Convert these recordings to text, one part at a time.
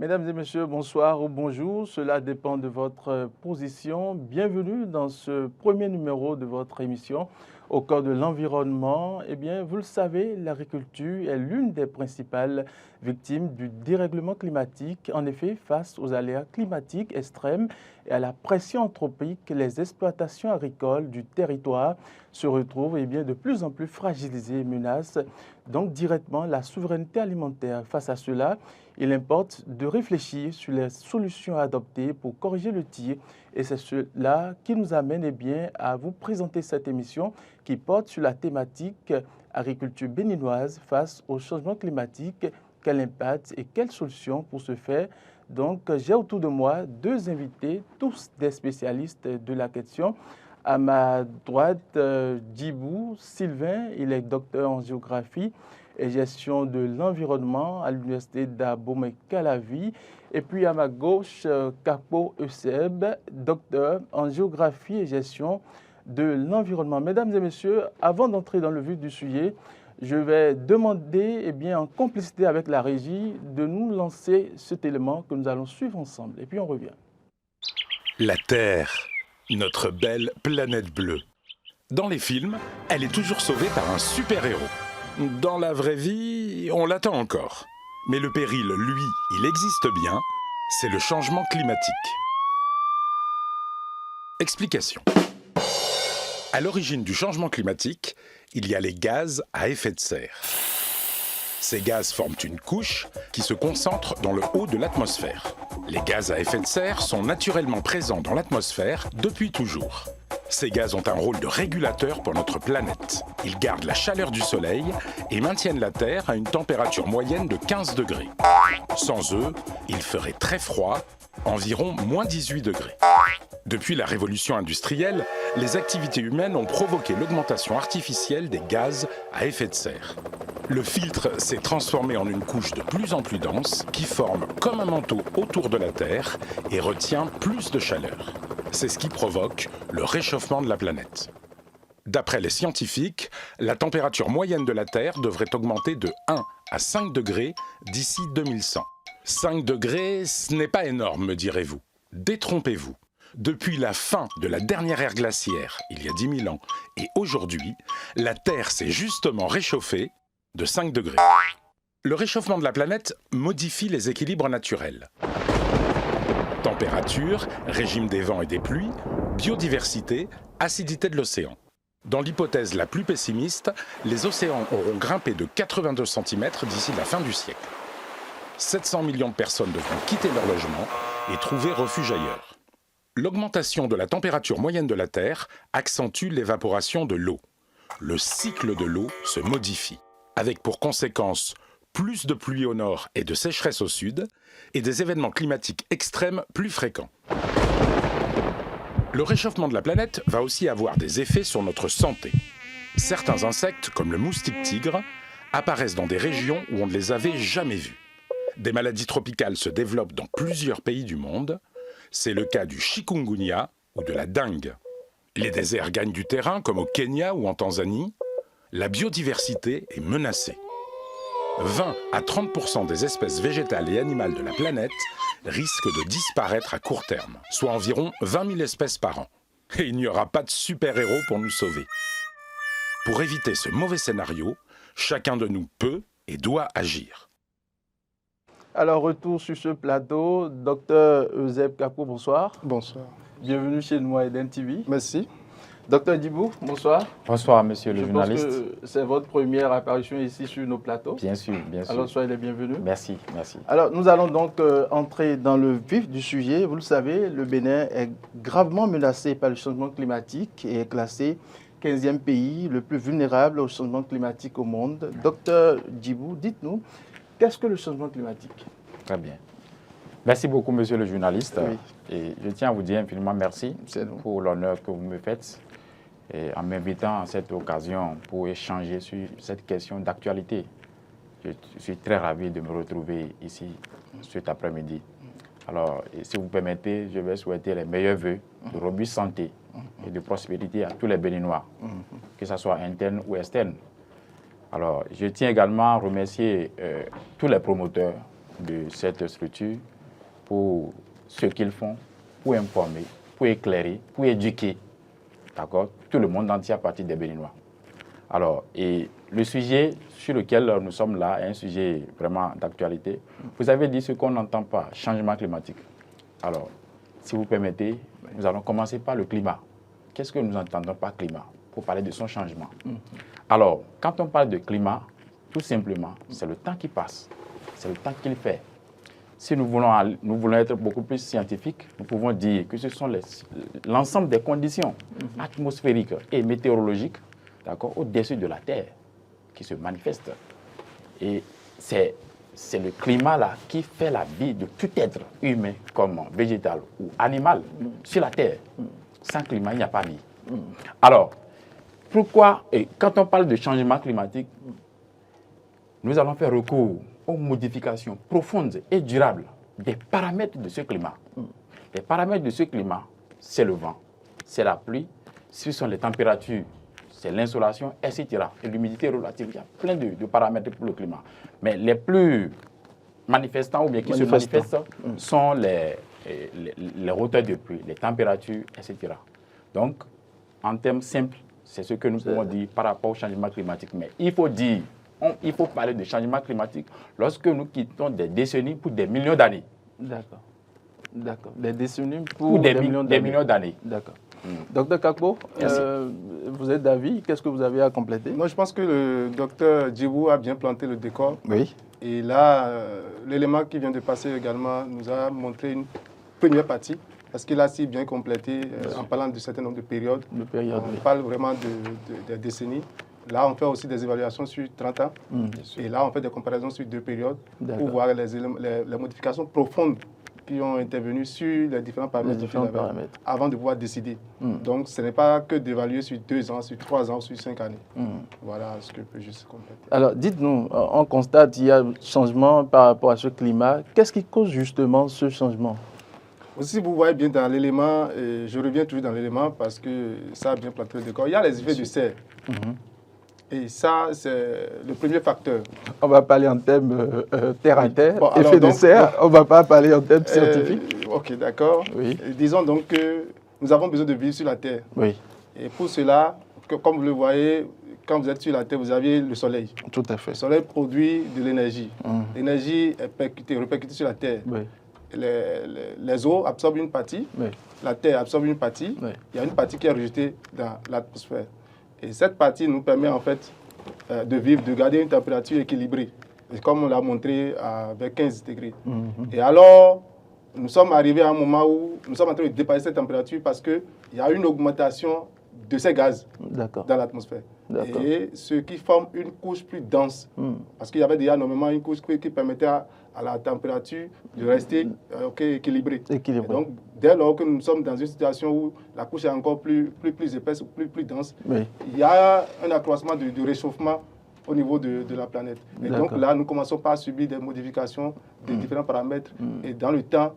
Mesdames et messieurs, bonsoir ou bonjour. Cela dépend de votre position. Bienvenue dans ce premier numéro de votre émission au cœur de l'environnement. Eh bien, vous le savez, l'agriculture est l'une des principales victimes du dérèglement climatique. En effet, face aux aléas climatiques extrêmes et à la pression anthropique, les exploitations agricoles du territoire se retrouvent de plus en plus fragilisées et menacent donc directement la souveraineté alimentaire. Face à cela, il importe de réfléchir sur les solutions à adopter pour corriger le tir. Et c'est cela qui nous amène à vous présenter cette émission qui porte sur la thématique agriculture béninoise face au changement climatique, quel impact et quelles solutions pour ce faire. Donc, j'ai autour de moi deux invités, tous des spécialistes de la question. À ma droite, Djibou Sylvain, il est docteur en géographie et gestion de l'environnement à l'université d'Abomey-Calavi. Et puis à ma gauche, Kapo Euseb, docteur en géographie et gestion de l'environnement. Mesdames et messieurs, avant d'entrer dans le vif du sujet, je vais demander, en complicité avec la régie, de nous lancer cet élément que nous allons suivre ensemble. Et puis on revient. La Terre, notre belle planète bleue. Dans les films, elle est toujours sauvée par un super-héros. Dans la vraie vie, on l'attend encore. Mais le péril, lui, il existe bien, c'est le changement climatique. Explication. À l'origine du changement climatique, il y a les gaz à effet de serre. Ces gaz forment une couche qui se concentre dans le haut de l'atmosphère. Les gaz à effet de serre sont naturellement présents dans l'atmosphère depuis toujours. Ces gaz ont un rôle de régulateur pour notre planète. Ils gardent la chaleur du soleil et maintiennent la Terre à une température moyenne de 15 degrés. Sans eux, il ferait très froid, environ moins 18 degrés. Depuis la révolution industrielle, les activités humaines ont provoqué l'augmentation artificielle des gaz à effet de serre. Le filtre s'est transformé en une couche de plus en plus dense qui forme comme un manteau autour de la Terre et retient plus de chaleur. C'est ce qui provoque le réchauffement de la planète. D'après les scientifiques, la température moyenne de la Terre devrait augmenter de 1 à 5 degrés d'ici 2100. 5 degrés, ce n'est pas énorme, me direz-vous. Détrompez-vous. Depuis la fin de la dernière ère glaciaire, il y a 10 000 ans, et aujourd'hui, la Terre s'est justement réchauffée de 5 degrés. Le réchauffement de la planète modifie les équilibres naturels. Température, régime des vents et des pluies, biodiversité, acidité de l'océan. Dans l'hypothèse la plus pessimiste, les océans auront grimpé de 82 cm d'ici la fin du siècle. 700 millions de personnes devront quitter leur logement et trouver refuge ailleurs. L'augmentation de la température moyenne de la Terre accentue l'évaporation de l'eau. Le cycle de l'eau se modifie, avec pour conséquence plus de pluie au nord et de sécheresse au sud, et des événements climatiques extrêmes plus fréquents. Le réchauffement de la planète va aussi avoir des effets sur notre santé. Certains insectes, comme le moustique tigre, apparaissent dans des régions où on ne les avait jamais vus. Des maladies tropicales se développent dans plusieurs pays du monde. C'est le cas du chikungunya ou de la dengue. Les déserts gagnent du terrain, comme au Kenya ou en Tanzanie. La biodiversité est menacée. 20 à 30% des espèces végétales et animales de la planète risquent de disparaître à court terme, soit environ 20 000 espèces par an. Et il n'y aura pas de super-héros pour nous sauver. Pour éviter ce mauvais scénario, chacun de nous peut et doit agir. Alors, retour sur ce plateau. Docteur Euseb Kapo, bonsoir. Bonsoir. Bienvenue chez nous à Eden TV. Merci. Docteur Djibou, bonsoir. Bonsoir, monsieur le journaliste. Je pense que c'est votre première apparition ici sur nos plateaux. Bien sûr, bien sûr. Alors, soyez les bienvenus. Merci, merci. Alors, nous allons donc entrer dans le vif du sujet. Vous le savez, le Bénin est gravement menacé par le changement climatique et est classé 15e pays le plus vulnérable au changement climatique au monde. Docteur Djibou, dites-nous, qu'est-ce que le changement climatique? Très bien. Merci beaucoup, monsieur le journaliste. Oui. Et je tiens à vous dire infiniment merci pour l'honneur que vous me faites et en m'invitant à cette occasion pour échanger sur cette question d'actualité. Je suis très ravi de me retrouver ici cet après-midi. Alors, si vous permettez, je vais souhaiter les meilleurs vœux de robuste santé et de prospérité à tous les Béninois, que ce soit interne ou externe. Alors, je tiens également à remercier tous les promoteurs de cette structure pour ce qu'ils font, pour informer, pour éclairer, pour éduquer, d'accord, tout le monde entier à partir des Béninois. Alors, et le sujet sur lequel nous sommes là est un sujet vraiment d'actualité. Vous avez dit ce qu'on n'entend pas, changement climatique. Alors, si vous permettez, nous allons commencer par le climat. Qu'est-ce que nous entendons par climat pour parler de son changement? Alors, quand on parle de climat, tout simplement, c'est le temps qui passe, c'est le temps qu'il fait. Si nous voulons être beaucoup plus scientifiques, nous pouvons dire que ce sont l'ensemble des conditions atmosphériques et météorologiques, d'accord, au-dessus de la Terre qui se manifestent. Et c'est le climat là qui fait la vie de tout être humain comme végétal ou animal sur la Terre. Sans climat, il n'y a pas de vie. Alors, pourquoi, et quand on parle de changement climatique, nous allons faire recours aux modifications profondes et durables des paramètres de ce climat. Les paramètres de ce climat, c'est le vent, c'est la pluie, ce sont les températures, c'est l'insolation, etc. Et l'humidité relative. Il y a plein de paramètres pour le climat. Mais les plus manifestants ou bien qui se manifestent sont les hauteurs de pluie, les températures, etc. Donc, en termes simples, c'est ce que nous pouvons dire par rapport au changement climatique. Mais il faut dire, il faut parler de changement climatique lorsque nous quittons des décennies pour des millions d'années. D'accord. D'accord. Des décennies pour des millions d'années. D'accord. Docteur Kakpo, vous êtes d'avis? Qu'est-ce que vous avez à compléter? Moi, je pense que le docteur Djibou a bien planté le décor. Oui. Et là, l'élément qui vient de passer également nous a montré une première partie, parce qu'il a si bien complété en parlant de certain nombre de périodes. On parle vraiment de décennies. Là, on fait aussi des évaluations sur 30 ans. Et là, on fait des comparaisons sur 2 périodes pour voir les modifications profondes qui ont intervenu sur les différents paramètres, avant de pouvoir décider. Donc, ce n'est pas que d'évaluer sur 2 ans, sur 3 ans, sur 5 années. Voilà ce que je peux juste compléter. Alors, dites-nous, on constate qu'il y a un changement par rapport à ce climat. Qu'est-ce qui cause justement ce changement? Aussi, vous voyez bien dans l'élément, et je reviens toujours dans l'élément parce que ça a bien planté le décor, il y a les effets de serre. Et ça, c'est le premier facteur. On va parler en termes terre à terre, effet de serre. On ne va pas parler en termes scientifiques. Ok, d'accord. Oui. Disons donc que nous avons besoin de vivre sur la Terre. Oui. Et pour cela, comme vous le voyez, quand vous êtes sur la Terre, vous avez le soleil. Tout à fait. Le soleil produit de l'énergie. L'énergie est répercutée sur la Terre. Oui. Les eaux absorbent une partie, la Terre absorbe une partie, il y a une partie qui est rejetée dans l'atmosphère. Et cette partie nous permet en fait de vivre, de garder une température équilibrée, et comme on l'a montré avec 15 degrés. Et alors, nous sommes arrivés à un moment où nous sommes en train de dépasser cette température parce qu'il y a une augmentation de ces gaz dans l'atmosphère. Et ce qui forme une couche plus dense, parce qu'il y avait déjà normalement une couche qui permettait à la température de rester équilibrée. Et donc, dès lors que nous sommes dans une situation où la couche est encore plus épaisse, plus dense, il y a un accroissement du réchauffement au niveau de la planète. Et donc là, nous commençons par subir des modifications des différents paramètres. Et dans le temps,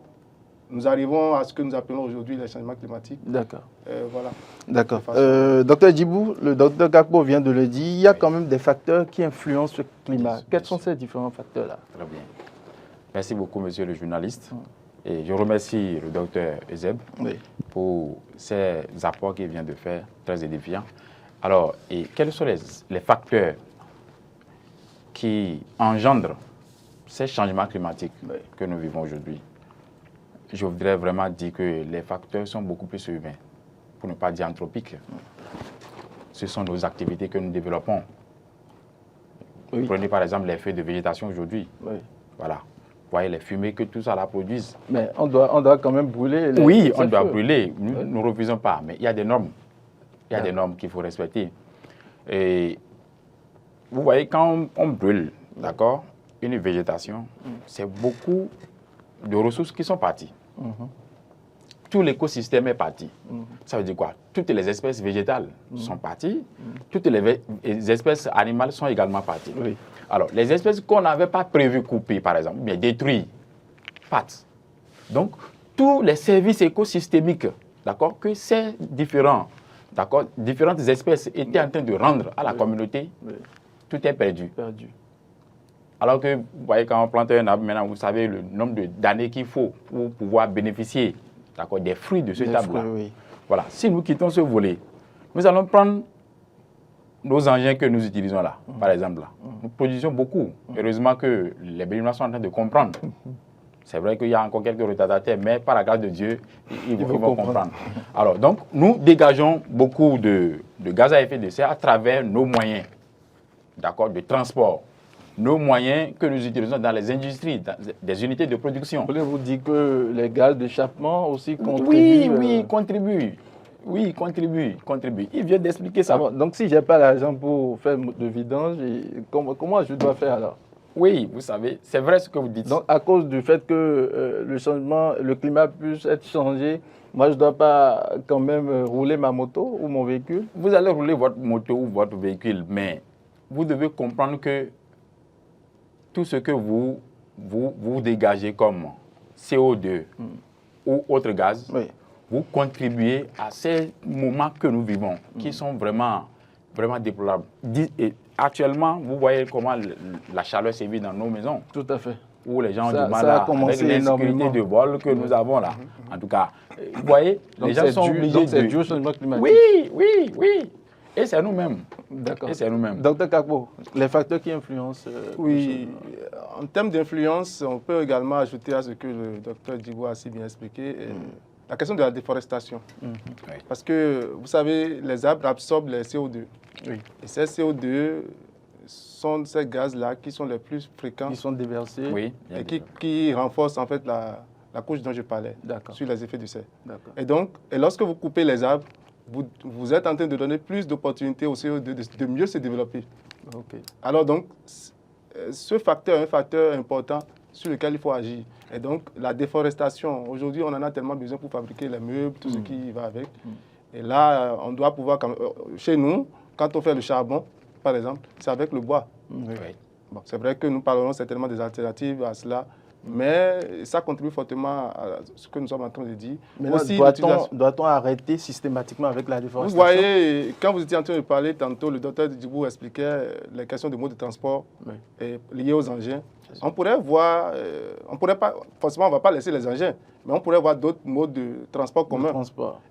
nous arrivons à ce que nous appelons aujourd'hui les changements climatiques. D'accord. Voilà. D'accord. Docteur Djibou, le docteur Kakpo vient de le dire, il y a quand même des facteurs qui influencent le climat. Quels sont ces différents facteurs-là? Très bien. Merci beaucoup, monsieur le journaliste. Et je remercie le docteur Ezeb pour ces apports qu'il vient de faire, très édifiants. Alors, et quels sont les facteurs qui engendrent ces changements climatiques que nous vivons aujourd'hui? Je voudrais vraiment dire que les facteurs sont beaucoup plus humains, pour ne pas dire anthropiques. Ce sont nos activités que nous développons. Prenez par exemple les feux de végétation aujourd'hui. Voilà. Vous voyez les fumées que tout ça la produise. Mais on doit quand même brûler. Oui, on doit brûler. Nous ne refusons pas. Mais il y a des normes. Il y a des normes qu'il faut respecter. Et vous voyez, quand on brûle, d'accord, une végétation, c'est beaucoup de ressources qui sont parties. Tout l'écosystème est parti. Ça veut dire quoi? Toutes les espèces végétales sont parties. Toutes les espèces animales sont également parties. Alors, les espèces qu'on n'avait pas prévu couper, par exemple, bien détruire, partent. Donc, tous les services écosystémiques, d'accord, que ces différentes espèces étaient en train de rendre à la communauté, tout est perdu. Alors que, vous voyez, quand on plante un arbre, maintenant, vous savez le nombre d'années qu'il faut pour pouvoir bénéficier des fruits de cet arbre-là. Oui. Voilà. Si nous quittons ce volet, nous allons prendre nos engins que nous utilisons là, par exemple. Là. Nous produisons beaucoup. Heureusement que les Béninois sont en train de comprendre. C'est vrai qu'il y a encore quelques retardataires, mais par la grâce de Dieu, ils vont comprendre. Alors, donc, nous dégageons beaucoup de gaz à effet de serre à travers nos moyens, de transport, nos moyens que nous utilisons dans les industries, dans des unités de production. Voulez-vous dire que les gaz d'échappement aussi contribuent? Oui, contribuent. Oui, contribue. Il vient d'expliquer ça. Bon, donc, si je n'ai pas l'argent pour faire de vidange, comment je dois faire alors? Oui, vous savez, c'est vrai ce que vous dites. Donc, à cause du fait que le climat puisse être changé, moi, je ne dois pas quand même rouler ma moto ou mon véhicule? Vous allez rouler votre moto ou votre véhicule, mais vous devez comprendre que tout ce que vous dégagez comme CO2 ou autre gaz, vous contribuez à ces moments que nous vivons, qui sont vraiment déplorables. Actuellement, vous voyez comment la chaleur sévit dans nos maisons. Tout à fait. Où les gens ont du mal avec l'insécurité de vol que nous avons là. En tout cas, vous voyez, donc les gens sont obligés de... c'est dû au changement climatique. Oui. Et c'est nous-mêmes. D'accord. Et c'est nous-mêmes. Docteur Kakpo, les facteurs qui influencent... oui, en termes d'influence, on peut également ajouter à ce que le docteur Djibou a si bien expliqué, la question de la déforestation. Parce que, vous savez, les arbres absorbent les CO2. Oui. Et ces CO2 sont ces gaz-là qui sont les plus fréquents. Qui sont déversés. Oui. Et qui renforcent en fait la couche dont je parlais, sur les effets de serre. Et lorsque vous coupez les arbres, vous êtes en train de donner plus d'opportunités au CO2 de mieux se développer. Alors donc, ce facteur est un facteur important sur lequel il faut agir. Et donc, la déforestation, aujourd'hui, on en a tellement besoin pour fabriquer les meubles, tout ce qui va avec. Et là, on doit pouvoir, chez nous, quand on fait le charbon, par exemple, c'est avec le bois. Bon, c'est vrai que nous parlerons certainement des alternatives à cela, mais ça contribue fortement à ce que nous sommes en train de dire. Mais doit-on arrêter systématiquement avec la déforestation? Vous voyez, quand vous étiez en train de parler tantôt, le docteur Djibou expliquait les questions de mode de transport liées aux engins. On pourrait voir, on ne va pas laisser les engins, mais on pourrait voir d'autres modes de transport commun.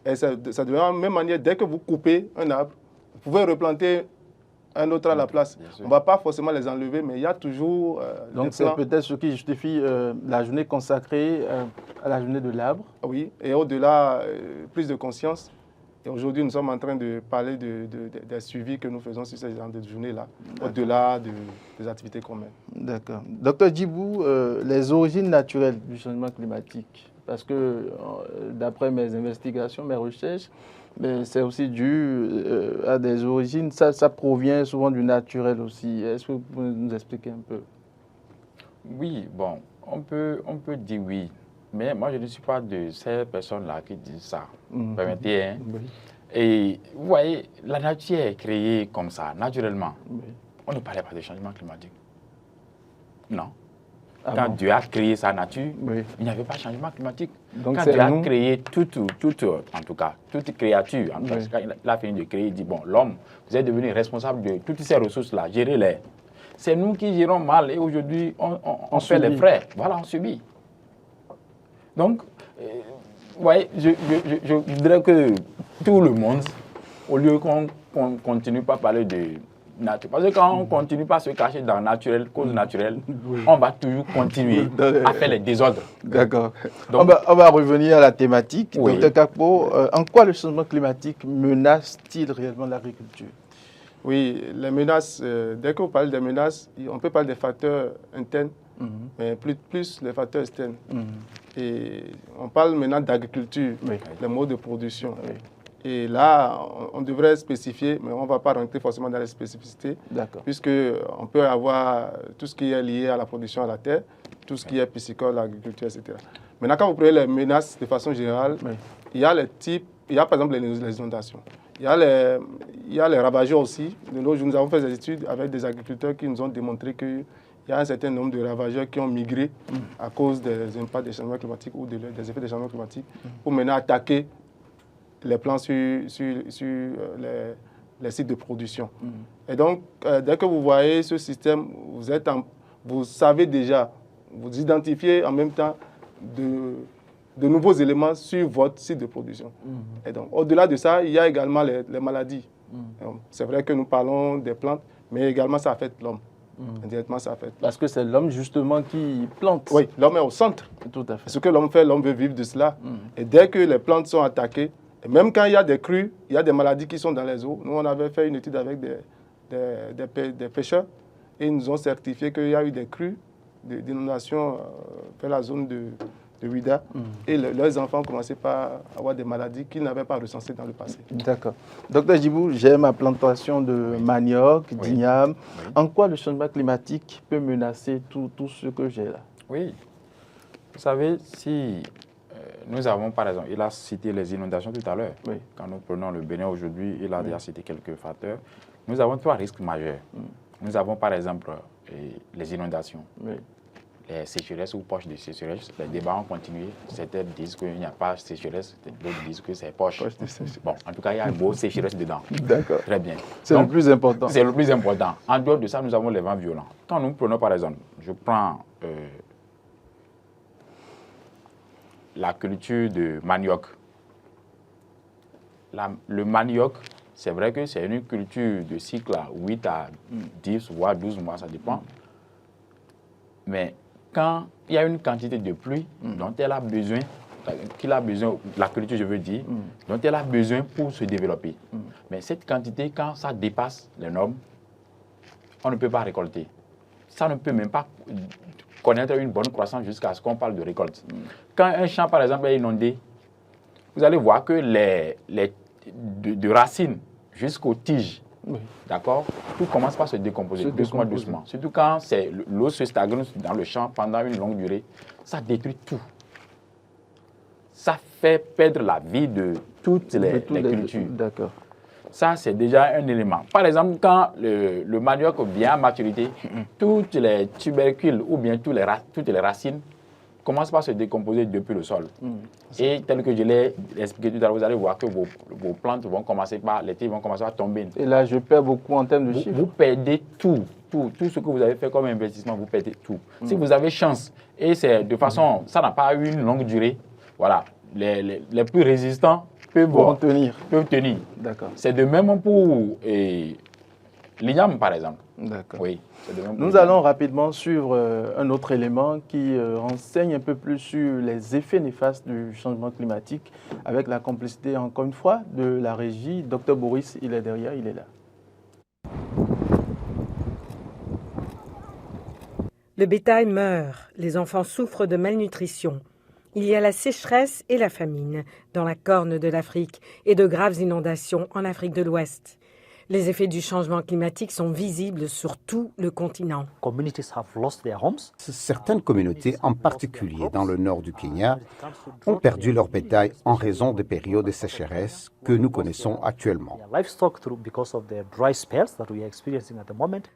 Et ça devient de la même manière, dès que vous coupez un arbre, vous pouvez replanter un autre à la place. On ne va pas forcément les enlever, mais il y a toujours donc c'est peut-être ce qui justifie la journée consacrée à la journée de l'arbre. Oui, et au-delà, plus de conscience. Et aujourd'hui, nous sommes en train de parler des suivis que nous faisons sur ces journées-là, au-delà des activités communes. D'accord. Docteur Djibou, les origines naturelles du changement climatique, parce que d'après mes investigations, mes recherches, mais c'est aussi dû à des origines, ça provient souvent du naturel aussi. Est-ce que vous pouvez nous expliquer un peu? Oui, bon, on peut dire oui, mais moi je ne suis pas de ces personnes-là qui disent ça. Permettez, hein? Oui. Et vous voyez, la nature est créée comme ça, naturellement. Oui. On ne parlait pas de changement climatique. Non. Quand Dieu a créé sa nature, il n'y avait pas de changement climatique. Donc quand Dieu a créé toute créature, quand il a fini de créer, il dit, bon, l'homme, vous êtes devenu responsable de toutes ces ressources-là, gérez-les. C'est nous qui gérons mal et aujourd'hui, on fait les frais. Voilà, on subit. Donc, vous voyez, je dirais que tout le monde, au lieu qu'on continue pas à parler de nature, parce que quand on continue pas à se cacher dans naturel, cause naturelle, on va toujours continuer à faire les désordres. D'accord. On va revenir à la thématique. Oui. Docteur Kakpo, en quoi le changement climatique menace-t-il réellement l'agriculture? Oui, les menaces, dès que vous parlez des menaces, on peut parler des facteurs internes, mais plus les facteurs externes. Et on parle maintenant d'agriculture, les modes de production. Et là, on devrait spécifier, mais on ne va pas rentrer forcément dans les spécificités, puisqu'on peut avoir tout ce qui est lié à la production à la terre, tout ce qui est piscicole, l'agriculture, etc. Maintenant, quand vous prenez les menaces de façon générale, il y a les types, il y a par exemple les inondations. Il y a les ravageurs aussi. De nos jours, nous avons fait des études avec des agriculteurs qui nous ont démontré qu'il y a un certain nombre de ravageurs qui ont migré à cause des impacts des changements climatiques ou des effets des changements climatiques pour maintenant attaquer les plants sur les sites de production. Et donc, dès que vous voyez ce système, vous savez déjà, vous identifiez en même temps de nouveaux éléments sur votre site de production. Et donc, au-delà de ça, il y a également les maladies. C'est vrai que nous parlons des plantes, mais également ça affecte l'homme. Indirectement, ça affecte. Parce que c'est l'homme justement qui plante. Oui, l'homme est au centre. Tout à fait. Ce que l'homme fait, l'homme veut vivre de cela. Et dès que les plantes sont attaquées, et même quand il y a des crues, il y a des maladies qui sont dans les eaux. Nous, on avait fait une étude avec des pêcheurs et ils nous ont certifié qu'il y a eu des crues d'inondation vers la zone de Ouida. Et leurs enfants commençaient par avoir des maladies qu'ils n'avaient pas recensées dans le passé. D'accord. Docteur Djibou, j'ai ma plantation de manioc, d'igname. Oui. En quoi le changement climatique peut menacer tout ce que j'ai là? Oui. Vous savez, si nous avons, par exemple, il a cité les inondations tout à l'heure. Oui. Quand nous prenons le Bénin aujourd'hui, il a déjà cité quelques facteurs. Nous avons 3 risques majeurs. Nous avons, par exemple, les inondations. Oui. Les sécheresses ou poches de sécheresse, les débats ont continué. Certains disent qu'il n'y a pas de sécheresse, d'autres disent que c'est poche. Bon, en tout cas, il y a un mot sécheresse dedans. D'accord. Très bien. C'est le plus important. C'est le plus important. En dehors de ça, nous avons les vents violents. Quand nous prenons, par exemple, je prends la culture de manioc. Le manioc, c'est vrai que c'est une culture de cycle à 8 à 10 voire 12 mois, ça dépend. Mais quand il y a une quantité de pluie dont elle a besoin, la culture je veux dire, dont elle a besoin pour se développer. Mais cette quantité, quand ça dépasse les normes, on ne peut pas récolter. Ça ne peut même pas connaître une bonne croissance jusqu'à ce qu'on parle de récolte. Quand un champ, par exemple, est inondé, vous allez voir que de racines jusqu'aux tiges, d'accord, tout commence par se décomposer, doucement. Surtout quand l'eau se stagne dans le champ pendant une longue durée, ça détruit tout. Ça fait perdre la vie de toutes les cultures. D'accord. Ça, c'est déjà un élément. Par exemple, quand le manioc vient à maturité, toutes les tubercules ou bien toutes les racines commencent par se décomposer depuis le sol. Et tel que je l'ai expliqué tout à l'heure, vous allez voir que vos plantes vont commencer les tiges vont commencer à tomber. Et là, je perds beaucoup en termes de chiffres. Vous perdez tout ce que vous avez fait comme investissement, vous perdez tout. Si vous avez chance, et c'est de façon, ça n'a pas eu une longue durée, voilà, les plus résistants peuvent tenir. D'accord. C'est de même pour l'igname, par exemple. D'accord. Oui. Nous allons rapidement suivre un autre élément qui renseigne un peu plus sur les effets néfastes du changement climatique avec la complicité, encore une fois, de la régie. Docteur Boris, il est derrière, il est là. Le bétail meurt, les enfants souffrent de malnutrition. Il y a la sécheresse et la famine dans la corne de l'Afrique et de graves inondations en Afrique de l'Ouest. Les effets du changement climatique sont visibles sur tout le continent. Certaines communautés, en particulier dans le nord du Kenya, ont perdu leur bétail en raison des périodes de sécheresse que nous connaissons actuellement.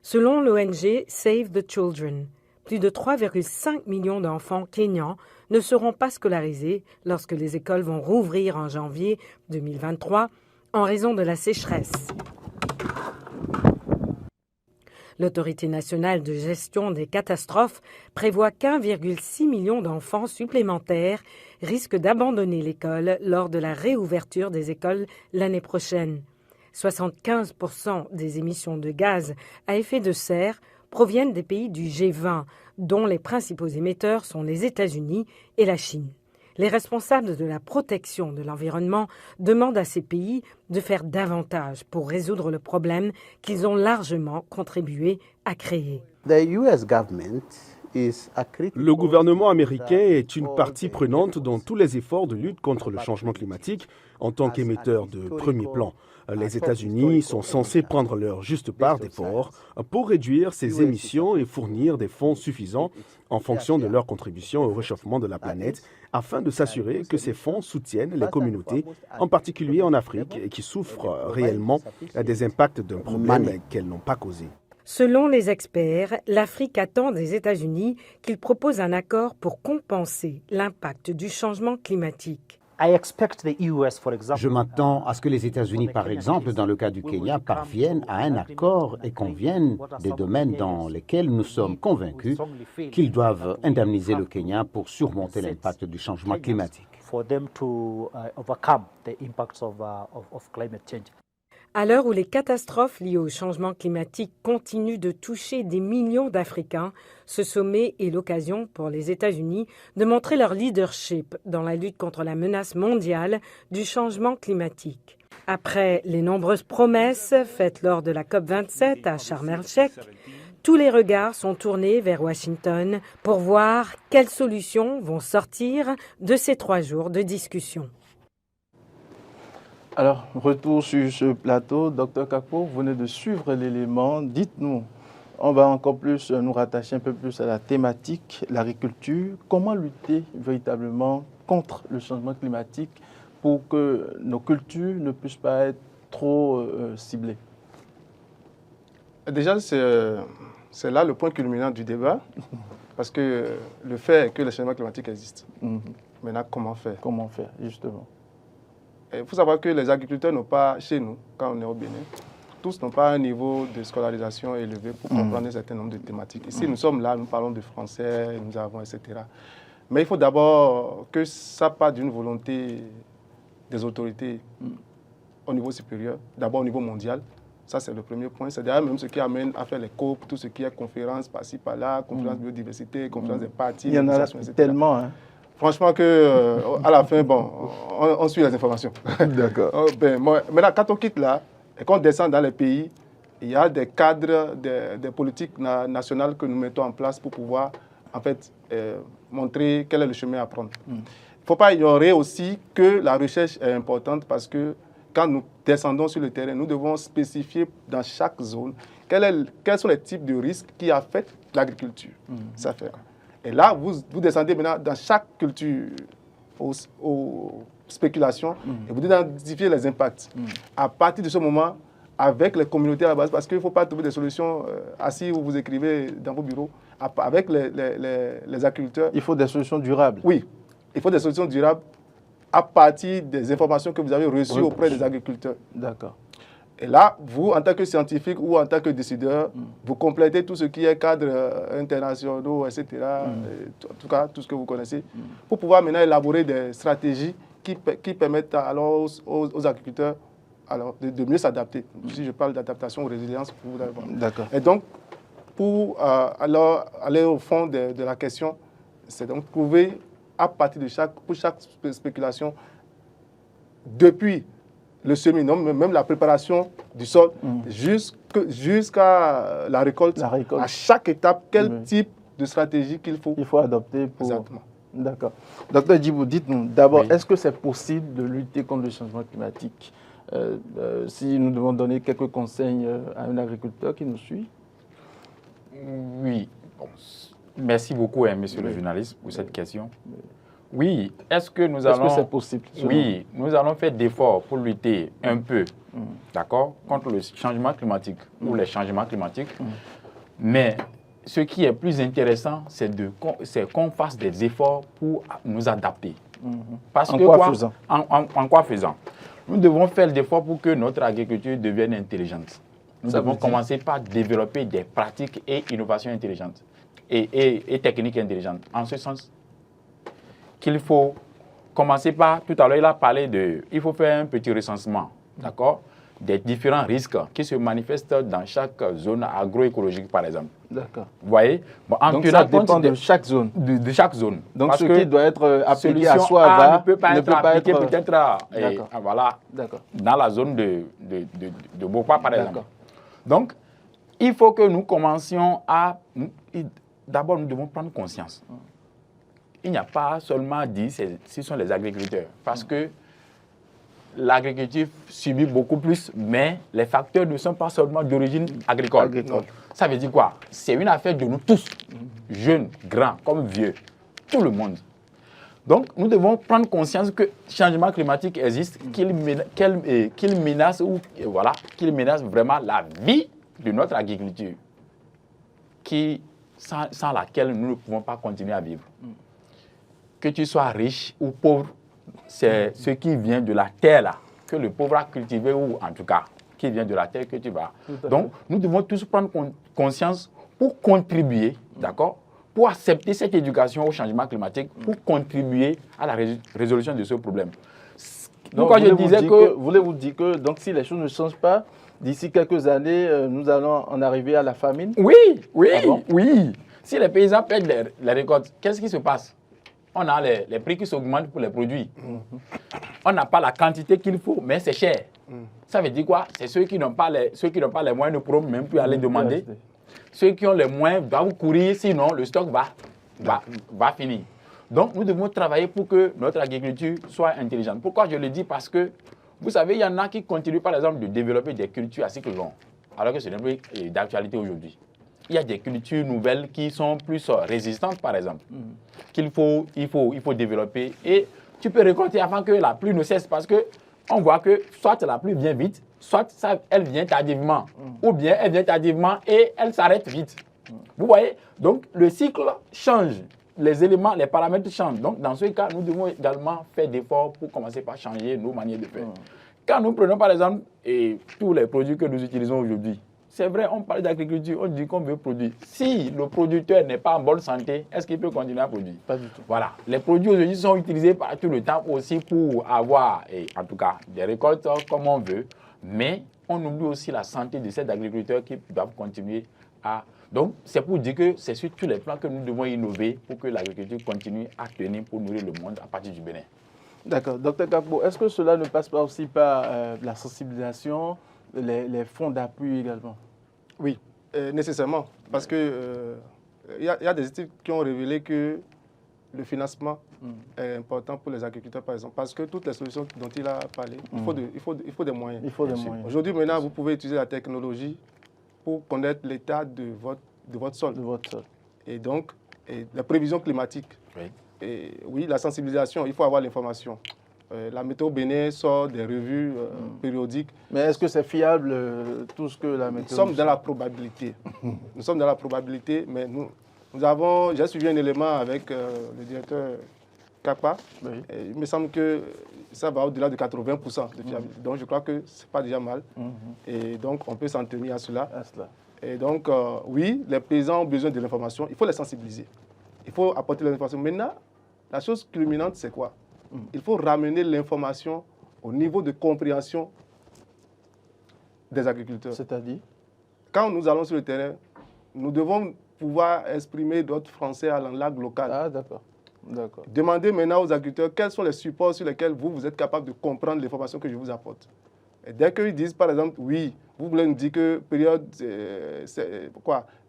Selon l'ONG Save the Children, plus de 3,5 millions d'enfants kenyans ne seront pas scolarisés lorsque les écoles vont rouvrir en janvier 2023 en raison de la sécheresse. L'Autorité nationale de gestion des catastrophes prévoit qu'1,6 million d'enfants supplémentaires risquent d'abandonner l'école lors de la réouverture des écoles l'année prochaine. 75% des émissions de gaz à effet de serre proviennent des pays du G20, dont les principaux émetteurs sont les États-Unis et la Chine. Les responsables de la protection de l'environnement demandent à ces pays de faire davantage pour résoudre le problème qu'ils ont largement contribué à créer. Le gouvernement américain est une partie prenante dans tous les efforts de lutte contre le changement climatique en tant qu'émetteur de premier plan. Les États-Unis sont censés prendre leur juste part d'efforts pour réduire ces émissions et fournir des fonds suffisants en fonction de leur contribution au réchauffement de la planète afin de s'assurer que ces fonds soutiennent les communautés, en particulier en Afrique, qui souffrent réellement des impacts d'un problème qu'elles n'ont pas causé. Selon les experts, l'Afrique attend des États-Unis qu'ils proposent un accord pour compenser l'impact du changement climatique. Je m'attends à ce que les États-Unis, par exemple, dans le cas du Kenya, parviennent à un accord et conviennent des domaines dans lesquels nous sommes convaincus qu'ils doivent indemniser le Kenya pour surmonter l'impact du changement climatique. À l'heure où les catastrophes liées au changement climatique continuent de toucher des millions d'Africains, ce sommet est l'occasion pour les États-Unis de montrer leur leadership dans la lutte contre la menace mondiale du changement climatique. Après les nombreuses promesses faites lors de la COP27 à Sharm el-Sheikh, tous les regards sont tournés vers Washington pour voir quelles solutions vont sortir de ces 3 jours de discussion. Alors, retour sur ce plateau. Dr Kakpo, vous venez de suivre l'élément. Dites-nous, on va encore plus nous rattacher un peu plus à la thématique, l'agriculture. Comment lutter véritablement contre le changement climatique pour que nos cultures ne puissent pas être trop ciblées? Déjà, c'est là le point culminant du débat, parce que le fait est que le changement climatique existe. Maintenant, comment faire? Comment faire, justement? Il faut savoir que les agriculteurs n'ont pas, chez nous, quand on est au Bénin, tous n'ont pas un niveau de scolarisation élevé pour comprendre un certain nombre de thématiques. Ici, nous sommes là, nous parlons de français, nous avons, etc. Mais il faut d'abord que ça parte d'une volonté des autorités au niveau supérieur, d'abord au niveau mondial. Ça, c'est le premier point. C'est d'ailleurs même ce qui amène à faire les COP, tout ce qui est conférences par-ci, par-là, conférences biodiversité, conférences des partis. Il y en a tellement, hein. Franchement, à la fin, bon, on suit les informations. D'accord. Maintenant, quand on quitte là et qu'on descend dans les pays, il y a des cadres, des politiques nationales que nous mettons en place pour pouvoir, en fait, montrer quel est le chemin à prendre. Il ne faut pas ignorer aussi que la recherche est importante parce que quand nous descendons sur le terrain, nous devons spécifier dans chaque zone quels sont les types de risques qui affectent l'agriculture. Ça fait. Et là, vous descendez maintenant dans chaque culture aux spéculations et vous identifiez les impacts. À partir de ce moment, avec les communautés à la base, parce qu'il ne faut pas trouver des solutions assis où vous écrivez dans vos bureaux, avec les agriculteurs. Il faut des solutions durables. Oui, il faut des solutions durables à partir des informations que vous avez reçues auprès des agriculteurs. D'accord. Et là, vous, en tant que scientifique ou en tant que décideur, vous complétez tout ce qui est cadre internationaux, etc., en tout cas, tout ce que vous connaissez, pour pouvoir maintenant élaborer des stratégies qui permettent alors aux agriculteurs de mieux s'adapter. Si je parle d'adaptation ou résilience, vous allez voir. D'accord. Et donc, pour alors aller au fond de la question, c'est donc trouver à partir de chaque spéculation, depuis le semis, même la préparation du sol, jusqu'à la récolte, à chaque étape, quel type de stratégie qu'il faut adopter pour... Exactement. D'accord. Docteur Djibou, dites-nous d'abord, est-ce que c'est possible de lutter contre le changement climatique? Si nous devons donner quelques conseils à un agriculteur qui nous suit? Oui. Bon. Merci beaucoup, monsieur le journaliste, pour cette question. Oui, est-ce que nous allons... Est-ce que c'est possible? Oui, nous allons faire d'efforts pour lutter un peu, d'accord, contre le changement climatique ou les changements climatiques. Mais ce qui est plus intéressant, c'est qu'on fasse des efforts pour nous adapter. Parce en quoi faisant? En quoi faisant? Nous devons faire d'efforts pour que notre agriculture devienne intelligente. Nous devons commencer par développer des pratiques et innovations intelligentes et techniques intelligentes. En ce sens, qu'il faut commencer par, tout à l'heure, il a parlé il faut faire un petit recensement, d'accord, des différents risques qui se manifestent dans chaque zone agroécologique, par exemple. D'accord. Vous voyez? Bon, donc ça dépend de chaque zone. De chaque zone. Donc parce ce que qui doit être appliqué à soi ne peut pas être appliqué peut-être voilà, dans la zone de Bopa, par exemple. Donc, il faut que nous commencions à... D'abord, nous devons prendre conscience. Il n'y a pas seulement dit ce sont les agriculteurs, parce que l'agriculture subit beaucoup plus, mais les facteurs ne sont pas seulement d'origine agricole. Ça veut dire quoi? C'est une affaire de nous tous, jeunes, grands, comme vieux, tout le monde. Donc, nous devons prendre conscience que le changement climatique existe, qu'il menace vraiment la vie de notre agriculture, sans laquelle nous ne pouvons pas continuer à vivre. Que tu sois riche ou pauvre, c'est ce qui vient de la terre là, que le pauvre a cultivé, ou en tout cas, qui vient de la terre que tu vas. Donc, nous devons tous prendre conscience pour contribuer, d'accord, pour accepter cette éducation au changement climatique, pour contribuer à la résolution de ce problème. Donc, voulez-vous dire que donc, si les choses ne changent pas, d'ici quelques années, nous allons en arriver à la famine? Oui, oui, ah bon? Oui. Si les paysans perdent les récoltes, qu'est-ce qui se passe? On a les prix qui s'augmentent pour les produits. On n'a pas la quantité qu'il faut, mais c'est cher. Ça veut dire quoi? C'est ceux qui n'ont pas les moyens ne pourront même plus aller demander. Ceux qui ont les moyens doivent courir, sinon le stock va finir. Donc, nous devons travailler pour que notre agriculture soit intelligente. Pourquoi je le dis? Parce que, vous savez, il y en a qui continuent, par exemple, de développer des cultures à cycle long, alors que ce n'est plus d'actualité aujourd'hui. Il y a des cultures nouvelles qui sont plus résistantes, par exemple, qu'il faut développer. Et tu peux récolter avant que la pluie ne cesse, parce qu'on voit que soit la pluie vient vite, soit elle vient tardivement, ou bien elle vient tardivement et elle s'arrête vite. Vous voyez? Donc, le cycle change. Les éléments, les paramètres changent. Donc, dans ce cas, nous devons également faire d'efforts pour commencer par changer nos manières de faire. Quand nous prenons, par exemple, tous les produits que nous utilisons aujourd'hui, c'est vrai, on parle d'agriculture, on dit qu'on veut produire. Si le producteur n'est pas en bonne santé, est-ce qu'il peut continuer à produire? Pas du tout. Voilà. Les produits aujourd'hui sont utilisés par tout le temps aussi pour avoir, en tout cas, des récoltes comme on veut. Mais on oublie aussi la santé de ces agriculteurs qui doivent continuer à... Donc, c'est pour dire que c'est sur tous les plans que nous devons innover pour que l'agriculture continue à tenir pour nourrir le monde à partir du Bénin. D'accord. Docteur Kakpo, est-ce que cela ne passe pas aussi par la sensibilisation, les fonds d'appui également? Oui, nécessairement. Parce que y a des études qui ont révélé que le financement est important pour les agriculteurs, par exemple. Parce que toutes les solutions dont il a parlé, il faut des moyens. Il faut des moyens. Aujourd'hui, maintenant, vous pouvez utiliser la technologie pour connaître l'état de votre sol. Et donc, la prévision climatique. Oui. Et oui, la sensibilisation, il faut avoir l'information. La météo Bénin sort des revues périodiques. Mais est-ce que c'est fiable, tout ce que la météo... Nous sommes dans la probabilité. Nous sommes dans la probabilité, mais j'ai suivi un élément avec le directeur Kapa. Oui. Il me semble que ça va au-delà de 80% de fiabilité. Donc, je crois que ce n'est pas déjà mal. Et donc, on peut s'en tenir à cela. Et donc, oui, les paysans ont besoin de l'information. Il faut les sensibiliser. Il faut apporter l'information. Maintenant, la chose culminante, c'est quoi? Il faut ramener l'information au niveau de compréhension des agriculteurs. C'est-à-dire? Quand nous allons sur le terrain, nous devons pouvoir exprimer notre français à la langue locale. Ah, d'accord. Demandez maintenant aux agriculteurs quels sont les supports sur lesquels vous êtes capable de comprendre l'information que je vous apporte. Et dès qu'ils disent, par exemple, oui, vous voulez nous dire que période,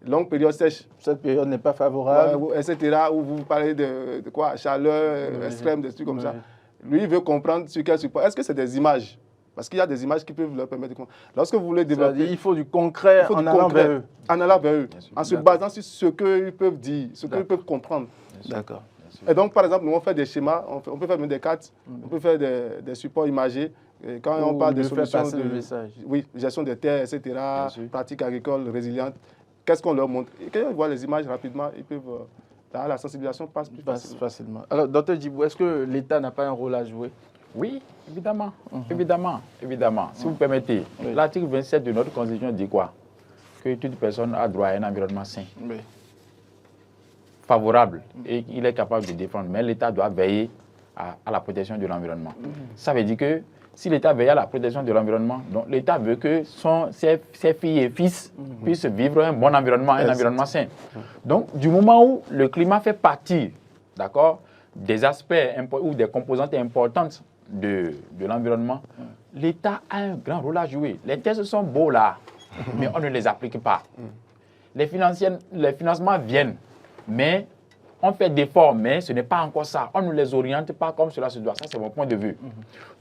longue période sèche. Cette période n'est pas favorable. Etc. Ou vous parlez de quoi, chaleur extrême, des trucs comme ça. Lui, il veut comprendre sur quel support. Est-ce que c'est des images? Parce qu'il y a des images qui peuvent leur permettre de comprendre. Lorsque vous voulez développer... Il faut du concret en allant vers eux. En allant vers eux, en se basant sur ce qu'ils peuvent dire, ce qu'ils peuvent comprendre. D'accord. Et donc, par exemple, nous, on fait des schémas, on peut faire même des cartes, on peut faire des supports imagés. Et quand on parle des solutions de gestion des terres, etc., pratiques agricoles résilientes, qu'est-ce qu'on leur montre? Et quand ils voient les images rapidement, ils peuvent... Là, la sensibilisation passe plus facilement. Alors, Dr Djibou, est-ce que l'État n'a pas un rôle à jouer? Oui, évidemment. Évidemment. Si vous permettez, l'article 27 de notre Constitution dit quoi? Que toute personne a droit à un environnement sain. Favorable, et il est capable de défendre. Mais l'État doit veiller à la protection de l'environnement. Ça veut dire que si l'État veille à la protection de l'environnement, donc l'État veut que ses filles et fils puissent vivre un bon environnement, un environnement sain. Donc, du moment où le climat fait partie, d'accord, des aspects ou des composantes importantes de l'environnement, l'État a un grand rôle à jouer. Les tests sont beaux là, mais on ne les applique pas. Les financements viennent, mais on fait d'efforts, mais ce n'est pas encore ça. On ne les oriente pas comme cela se doit. Ça, c'est mon point de vue.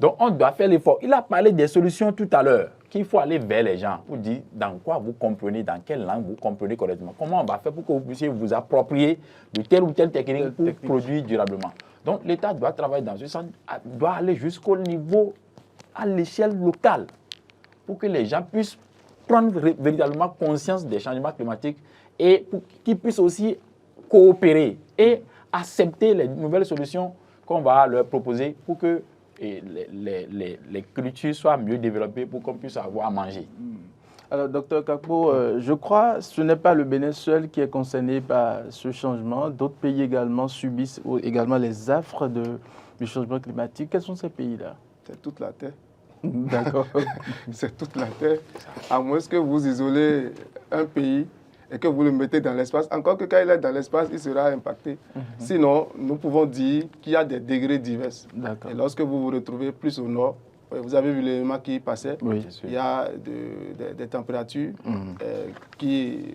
Donc, on doit faire l'effort. Il a parlé des solutions tout à l'heure, qu'il faut aller vers les gens pour dire dans quoi vous comprenez, dans quelle langue vous comprenez correctement. Comment on va faire pour que vous puissiez vous approprier de telle ou telle technique pour produire durablement. Donc, l'État doit travailler dans ce sens, doit aller jusqu'au niveau, à l'échelle locale, pour que les gens puissent prendre véritablement conscience des changements climatiques et pour qu'ils puissent aussi coopérer et accepter les nouvelles solutions qu'on va leur proposer pour que les cultures soient mieux développées pour qu'on puisse avoir à manger. Alors, docteur Kakpo, je crois que ce n'est pas le Bénin seul qui est concerné par ce changement. D'autres pays également subissent également les affres du changement climatique. Quels sont ces pays-là? C'est toute la Terre. D'accord. C'est toute la Terre. À moins que vous isolez un pays et que vous le mettez dans l'espace, encore que quand il est dans l'espace, il sera impacté. Sinon, nous pouvons dire qu'il y a des degrés divers. Et lorsque vous vous retrouvez plus au nord, vous avez vu l'élément qui passait, oui, il y a des températures qui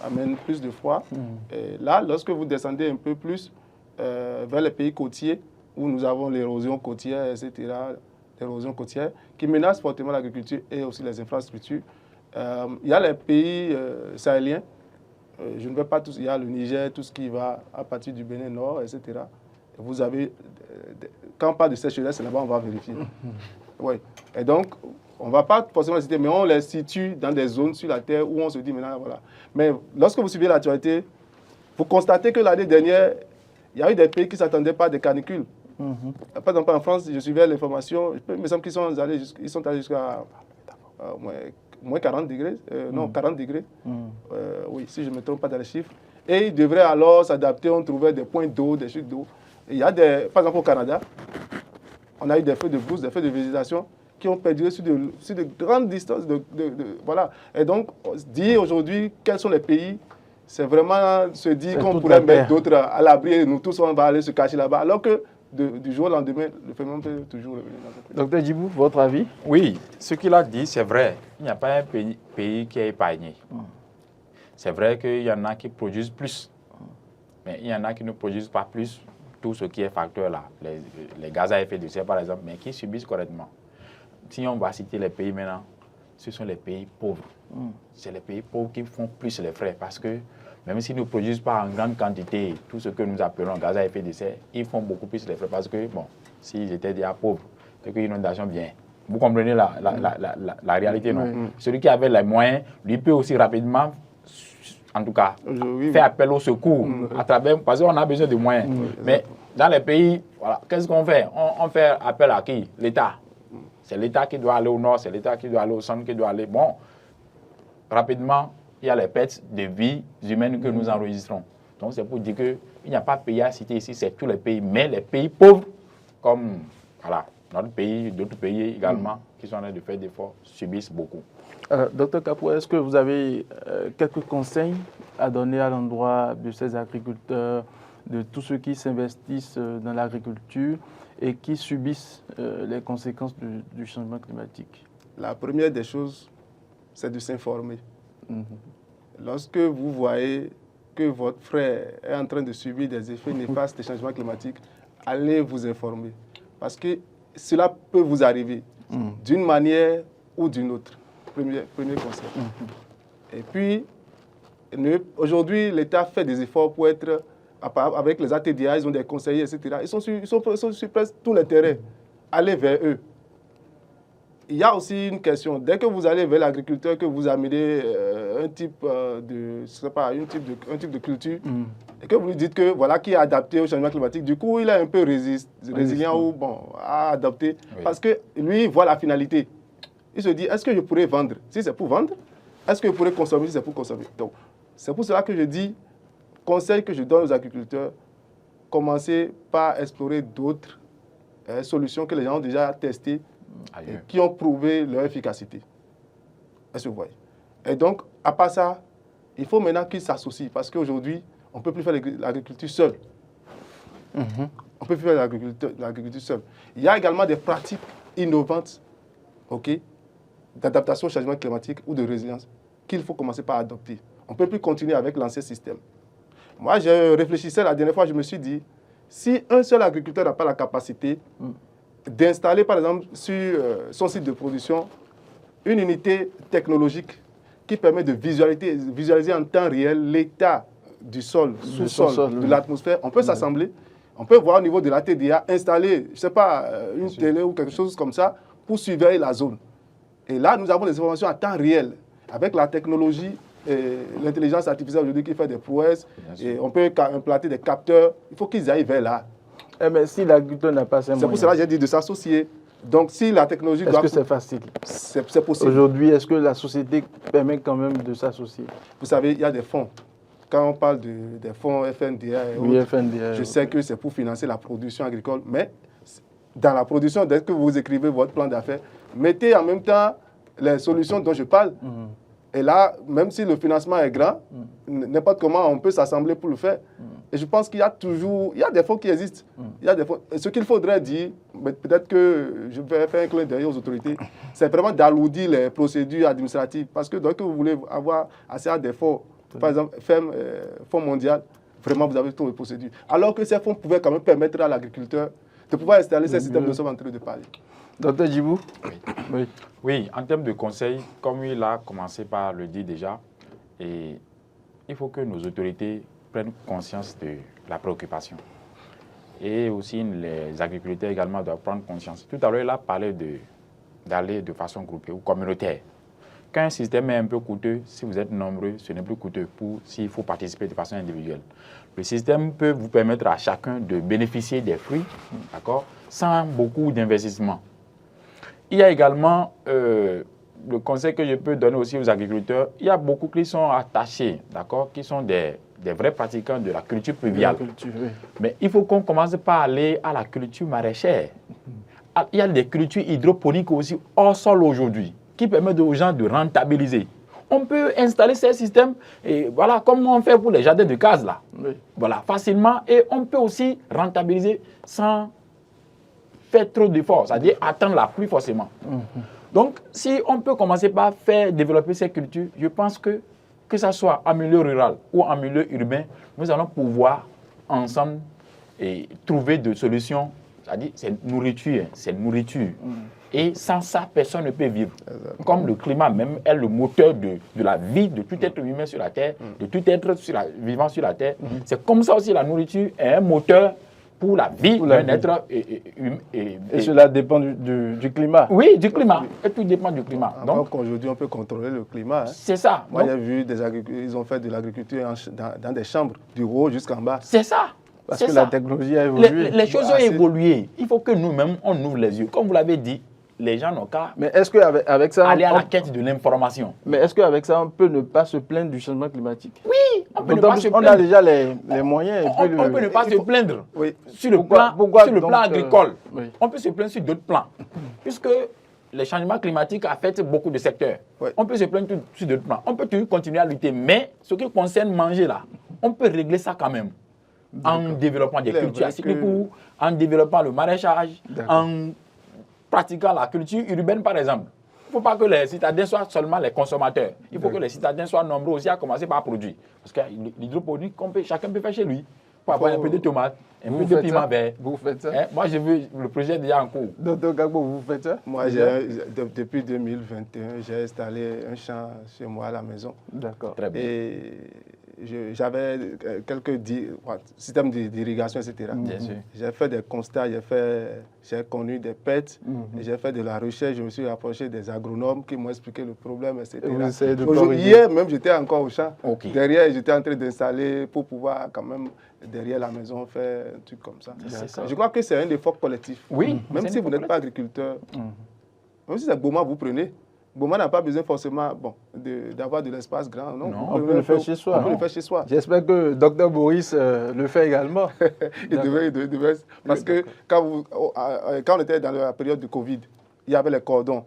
amènent plus de froid. Et là, lorsque vous descendez un peu plus vers les pays côtiers, où nous avons l'érosion côtière, etc., l'érosion côtière, qui menace fortement l'agriculture et aussi les infrastructures. Il y a les pays sahéliens, je ne vais pas tous, il y a le Niger, tout ce qui va à partir du Bénin Nord, etc. Et vous avez, quand on parle de sécheresse, là-bas, on va vérifier. Oui. Et donc, on ne va pas forcément les citer, mais on les situe dans des zones sur la Terre où on se dit maintenant, voilà. Mais lorsque vous suivez l'actualité, vous constatez que l'année dernière, il y a eu des pays qui ne s'attendaient pas à des canicules. Par exemple, en France, je suivais l'information, il me semble qu'ils sont allés jusqu'à moins 40 degrés, non, 40 degrés, oui, si je ne me trompe pas dans les chiffres. Et ils devraient alors s'adapter, on trouvait des points d'eau, des chutes d'eau. Il y a des, par exemple au Canada, on a eu des feux de brousse, des feux de végétation qui ont perduré sur de grandes distances. Voilà. Et donc, dire aujourd'hui quels sont les pays, c'est vraiment se dire qu'on pourrait mettre d'autres à l'abri et nous tous, on va aller se cacher là-bas. Alors que du jour au lendemain, le phénomène peut toujours revenir. Docteur Djibou, votre avis? Oui, ce qu'il a dit, c'est vrai. Il n'y a pas un pays qui est épargné. C'est vrai qu'il y en a qui produisent plus, mais il y en a qui ne produisent pas plus. Tout ce qui est facteur là, les gaz à effet de serre par exemple, mais qui subissent correctement. Si on va citer les pays maintenant, ce sont les pays pauvres. C'est les pays pauvres qui font plus les frais parce que même s'ils ne produisent pas en grande quantité tout ce que nous appelons gaz à effet de serre, ils font beaucoup plus les frais parce que, bon, s'ils étaient déjà pauvres, c'est que l'inondation vient. Vous comprenez la réalité, non? Celui qui avait les moyens, lui peut aussi rapidement, en tout cas, faire appel au secours à travers, parce qu'on a besoin de moyens. Mais dans les pays, voilà, qu'est-ce qu'on fait? On fait appel à qui? L'État. C'est l'État qui doit aller au nord, c'est l'État qui doit aller au centre, qui doit aller... Bon, rapidement, il y a les pertes de vies humaines que nous enregistrons. Donc c'est pour dire qu'il n'y a pas de pays à citer ici, c'est tous les pays. Mais les pays pauvres, comme voilà, notre pays, d'autres pays également, qui sont en train de faire des efforts, subissent beaucoup. Docteur Kakpo, est-ce que vous avez quelques conseils à donner à l'endroit de ces agriculteurs, de tous ceux qui s'investissent dans l'agriculture et qui subissent les conséquences du changement climatique? La première des choses, c'est de s'informer. Lorsque vous voyez que votre frère est en train de subir des effets néfastes des changements climatiques, allez vous informer. Parce que cela peut vous arriver d'une manière ou d'une autre. Premier conseil. Et puis, aujourd'hui, l'État fait des efforts pour être, avec les ATDA, ils ont des conseillers, etc. Ils sont sur presque tous les terrains. Allez vers eux. Il y a aussi une question. Dès que vous allez vers l'agriculteur, que vous amenez un type de culture, et que vous lui dites que voilà qui est adapté au changement climatique, du coup, il est un peu résilient ou bon, à adapter. Parce que lui, il voit la finalité. Il se dit, est-ce que je pourrais vendre? Si c'est pour vendre, est-ce que je pourrais consommer si c'est pour consommer? Donc, c'est pour cela que je dis, conseil que je donne aux agriculteurs, commencez par explorer d'autres solutions que les gens ont déjà testées et qui ont prouvé leur efficacité. Est-ce que vous voyez? Et donc, à part ça, il faut maintenant qu'ils s'associent parce qu'aujourd'hui, on ne peut plus faire l'agriculture seule. On ne peut plus faire l'agriculture seule. Il y a également des pratiques innovantes, d'adaptation au changement climatique ou de résilience qu'il faut commencer par adopter. On ne peut plus continuer avec l'ancien système. Moi, je réfléchissais la dernière fois, je me suis dit, si un seul agriculteur n'a pas la capacité d'installer, par exemple, sur son site de production, une unité technologique qui permet de visualiser en temps réel l'état du sol, sous-sol, de l'atmosphère, on peut s'assembler, on peut voir au niveau de la TDA, installer, je ne sais pas, une télé ou quelque chose comme ça pour surveiller la zone. Et là, nous avons des informations à temps réel, avec la technologie et l'intelligence artificielle aujourd'hui qui fait des prouesses. Et on peut implanter des capteurs. Il faut qu'ils aillent vers là. Mais si l'agriculteur n'a pas ces moyens... C'est pour cela que j'ai dit de s'associer. Donc, si la technologie Est-ce que c'est facile? C'est possible. Aujourd'hui, est-ce que la société permet quand même de s'associer? Vous savez, il y a des fonds. Quand on parle des fonds FNDA et oui, autres, FNDA, je sais que c'est pour financer la production agricole, mais dans la production, dès que vous écrivez votre plan d'affaires, mettez en même temps les solutions dont je parle. Et là, même si le financement est grand, n'importe comment, on peut s'assembler pour le faire. Et je pense qu'il y a toujours, il y a des fonds qui existent. Il y a des fonds. Et ce qu'il faudrait dire, peut-être que je vais faire un clin d'œil aux autorités, c'est vraiment d'alourdir les procédures administratives. Parce que dès que vous voulez avoir accès à des fonds, par exemple, Fonds mondial, vraiment vous avez toutes les procédures. Alors que ces fonds pouvaient quand même permettre à l'agriculteur de pouvoir installer ces systèmes de sommes en train de parler. Docteur Djibou? Oui, en termes de conseils, comme il a commencé par le dire déjà, il faut que nos autorités prennent conscience de la préoccupation. Et aussi, les agriculteurs également doivent prendre conscience. Tout à l'heure, il a parlé d'aller de façon groupée ou communautaire. Quand un système est un peu coûteux, si vous êtes nombreux, ce n'est plus coûteux s'il faut participer de façon individuelle. Le système peut vous permettre à chacun de bénéficier des fruits, d'accord, sans beaucoup d'investissement. Il y a également le conseil que je peux donner aussi aux agriculteurs. Il y a beaucoup qui sont attachés, d'accord, qui sont des vrais pratiquants de la culture pluviale. Mais il faut qu'on commence par aller à la culture maraîchère. Il y a des cultures hydroponiques aussi hors sol aujourd'hui, qui permettent aux gens de rentabiliser. On peut installer ces systèmes, et voilà, comme on fait pour les jardins de cases là. Voilà, facilement, et on peut aussi rentabiliser sans faire trop d'efforts, c'est-à-dire attendre la pluie forcément. Donc, si on peut commencer par faire développer ces cultures, je pense que ce soit en milieu rural ou en milieu urbain, nous allons pouvoir ensemble trouver des solutions, c'est-à-dire c'est nourriture, Et sans ça, personne ne peut vivre. Comme le climat même est le moteur de la vie de tout être humain sur la Terre, de tout être vivant sur la Terre. C'est comme ça aussi la nourriture est un moteur pour la vie d'un être. Et cela dépend du climat. Oui, du climat. Et tout dépend du climat. Donc aujourd'hui, on peut contrôler le climat. Hein. C'est ça. Moi, j'ai vu des agriculteurs, ils ont fait de l'agriculture dans des chambres, du haut jusqu'en bas. C'est ça. Parce que la technologie a évolué. Les choses ont évolué. Il faut que nous-mêmes, on ouvre les yeux. Comme vous l'avez dit, les gens n'ont qu'à aller à la quête de l'information. Mais est-ce qu'avec ça, on peut ne pas se plaindre du changement climatique? Oui, on peut ne pas se plaindre. On a déjà les moyens. On peut ne pas se plaindre sur le plan agricole. On peut se plaindre sur d'autres plans. Puisque les changements climatiques affectent beaucoup de secteurs. On peut se plaindre sur d'autres plans. On peut toujours continuer à lutter. Mais ce qui concerne manger là, on peut régler ça quand même. En développant des cultures à cycle court, en développant le maraîchage, en pratiquant la culture urbaine, par exemple. Il ne faut pas que les citadins soient seulement les consommateurs. Il faut que les citadins soient nombreux aussi à commencer par produire. Parce que l'hydroponique, chacun peut faire chez lui. Pour avoir un peu de tomates, un peu de piment vert. Vous faites ça? Moi, j'ai vu le projet déjà en cours. Docteur Gagbo, vous faites ça? Moi, depuis 2021, j'ai installé un champ chez moi à la maison. D'accord. Très bien. Et j'avais quelques systèmes d'irrigation, etc. Bien sûr. J'ai fait des constats, j'ai connu des pertes, j'ai fait de la recherche, je me suis rapproché des agronomes qui m'ont expliqué le problème, etc. Hier même, j'étais encore au champ. Derrière, j'étais en train d'installer pour pouvoir quand même, derrière la maison, faire un truc comme ça. Je crois que c'est un effort collectif. Oui. Même si vous n'êtes pas agriculteur, même si c'est Boma, vous prenez. Boma n'a pas besoin forcément d'avoir de l'espace grand. Non, on peut le faire chez soi. On peut le faire chez soi. J'espère que Dr Boris le fait également. Il devait. Parce que quand on était dans la période de Covid, il y avait les cordons.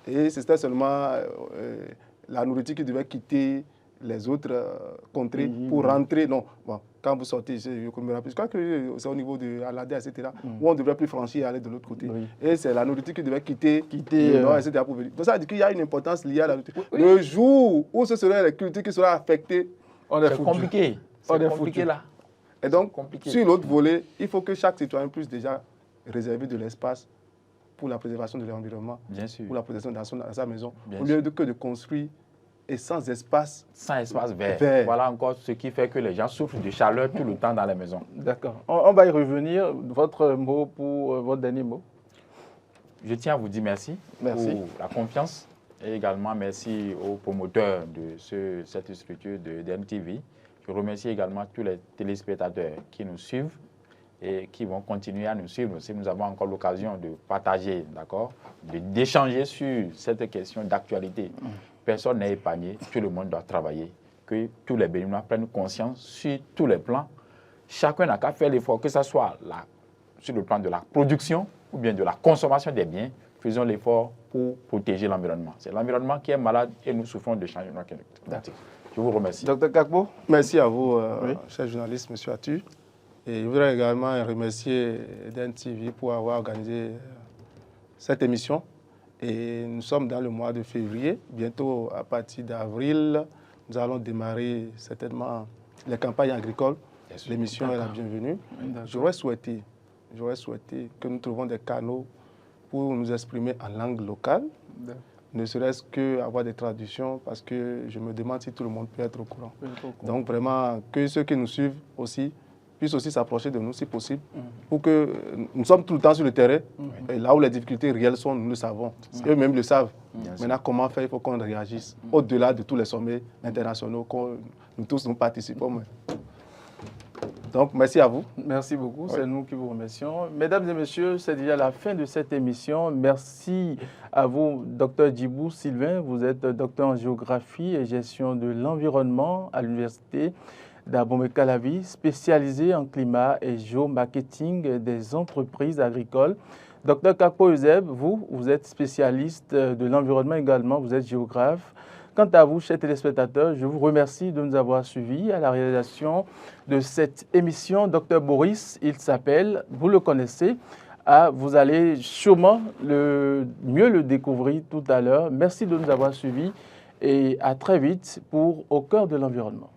Et c'était seulement la nourriture qui devait quitter les autres contrées pour rentrer. Non, bon, quand vous sortez, je me rappelle, je crois que c'est au niveau de Aladé, etc., où on ne devrait plus franchir et aller de l'autre côté. Et c'est la nourriture qui devait quitter le nord, etc. pour venir. Donc ça veut dire qu'il y a une importance liée à la nourriture. Le jour où ce seraient les cultures qui seraient affectées, c'est compliqué. C'est compliqué là. Et donc, sur l'autre volet, il faut que chaque citoyen puisse déjà réserver de l'espace pour la préservation de l'environnement, pour la protection dans sa maison, au lieu que de construire et sans espace vert. Voilà encore ce qui fait que les gens souffrent de chaleur tout le temps dans les maisons. D'accord. On va y revenir. Votre mot pour votre dernier mot. Je tiens à vous dire merci pour la confiance et également merci aux promoteurs de cette structure de DMTV. Je remercie également tous les téléspectateurs qui nous suivent et qui vont continuer à nous suivre si nous avons encore l'occasion de partager, d'accord, d'échanger sur cette question d'actualité. Personne n'est épargné, tout le monde doit travailler, que tous les Béninois prennent conscience sur tous les plans. Chacun n'a qu'à faire l'effort, que ce soit sur le plan de la production ou bien de la consommation des biens. Faisons l'effort pour protéger l'environnement. C'est l'environnement qui est malade et nous souffrons de changement climatique. Je vous remercie. Docteur Kakpo. Merci à vous, cher journaliste, M. Atu. Et je voudrais également remercier EDEN TV pour avoir organisé cette émission. Et nous sommes dans le mois de février. Bientôt, à partir d'avril, nous allons démarrer certainement les campagnes agricoles. L'émission est la bienvenue. J'aurais souhaité que nous trouvions des canaux pour nous exprimer en langue locale, ne serait-ce qu'avoir des traductions, parce que je me demande si tout le monde peut être au courant. Donc vraiment, que ceux qui nous suivent aussi puissent aussi s'approcher de nous si possible, pour que nous sommes tout le temps sur le terrain, et là où les difficultés réelles sont, nous le savons. Eux-mêmes le savent. Maintenant, comment faire? Il faut qu'on réagisse, au-delà de tous les sommets internationaux, nous tous nous participons. Donc, merci à vous. Merci beaucoup, c'est nous qui vous remercions. Mesdames et messieurs, c'est déjà la fin de cette émission. Merci à vous, Dr Djibou Sylvain. Vous êtes docteur en géographie et gestion de l'environnement à l'université d'Abomey-Calavi, spécialisé en climat et géomarketing des entreprises agricoles. Dr Kakpo Euseb, vous êtes spécialiste de l'environnement également, vous êtes géographe. Quant à vous, chers téléspectateurs, je vous remercie de nous avoir suivis à la réalisation de cette émission. Dr Boris, il s'appelle, vous le connaissez, vous allez sûrement mieux le découvrir tout à l'heure. Merci de nous avoir suivis et à très vite pour Au cœur de l'environnement.